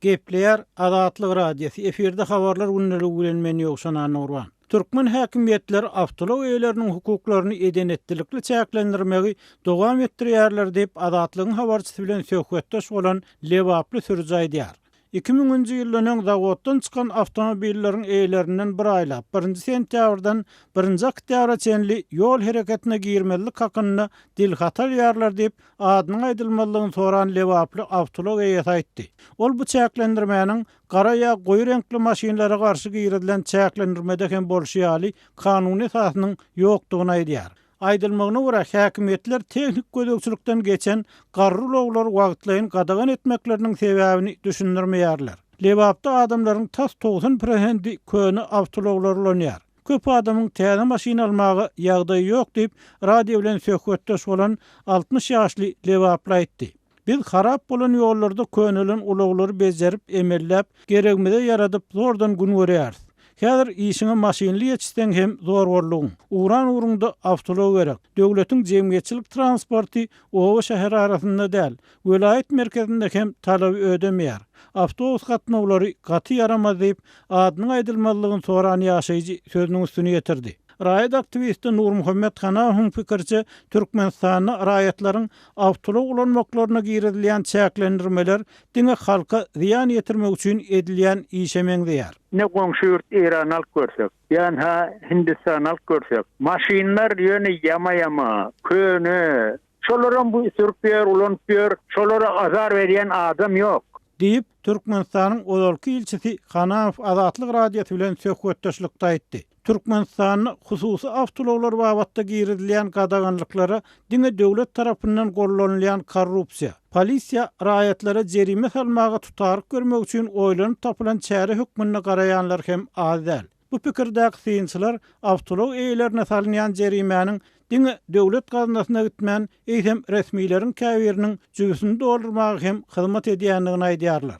Gepleyer Adatlyk radiosu efirde habarlar günnälik bilenmeni ýokşanan Nurwan. Türkmen häkimetleri awtolog eýleriniň hukuklaryny edenetlikli çäklendirmegi dowam etdirýärler diýip Adatlygyň habarçysy bilen söhbetdeş bolan Lewaply Sürjä aýdýar. 2000-nji ýylyň zawoddan çykan awtomobilleriň eýlerinden bir aýlap 1 sentýabrdan 1 oktyabra çenli ýol hereketine girmelik hakyny dilhatar ýarlar diýip adynyň aýdylmalygyny soran Lewaply awtolog eýeti aýtdy. Ol bu çäklendirmäniň gara ýa goýy renkli maşinlara garşy girilen çäklendirmede hem bolşýaly kanuny esasynyň ýokdugyny aýdýar. Aýdylmagyna görä häkimetler tehnik gödökçülükden geçen garruloglar wagtlaýyn gadagan etmekleriniň sebäbini düşündirmeýärler. Lewapda adamlaryň tas 90% köni awtologlar bolanýar. Köp adamyň täze maşina almagy ýagdaýy ýok diýip radio bilen söhbetdeş bolan 60 ýaşly Lewaply aýtdy. Biz harap bolan ýollarda könülen uloglary bejerip emellep geregmede ýaradyp zordan gün görýäris. Häzir işiňe maşinly ýetişden hem zor bolýar. Uran urunda awtolog gerek. Döwletiň jemgyýetçilik transporty owa şäher arasynda däl, welaýet merkezinde hem talaby ödemeýär. Awtobus gatnawlary gaty yaramaz diýip adynyň aýdylmalygyny soran ýaşaýjy sözüniň üstüne ýetirdi. Raýat aktivisti Nur Muhammed Hanawyň pikirçe Türkmenistanyň raýatlaryň awtolog ulanmaklaryna girilýän çäklendirmeler diňe halka ziýan ýetirmek üçin edilýän işemeň diýär. Ne goňşy ýurt İran alyp görsek, ýa-ni Hindistan alyp görsek, maşinlar ýöne ýama-ýama, köni, şolaryň bu sürpýär, ulanpýar, şolara azar berýän adam ýok. Diýip Türkmenistanyň Ozalky ilçisi Hanaw Adatlyk radiosu bilen söhbetdeşlikde aýtdy. Türkmenistanyň hususy awtologlar babatda girilýän gadaganlyklara diňe döwlet tarapyndan gollanylýan korrupsiýa, polisiýa raýatlara jerime salmagy tutaryk görmek üçin oýlanyp tapylan çäre hökmüne garaýanlar hem az däl. Bu pikirdäki synçylar awtolog eýlerine salynýan jerimäniň diňe döwlet gaznasyna gitmän eýsem resmiýleriň käbiriniň jübüsini doldurmagy hem hyzmat edýändigini aýdýarlar.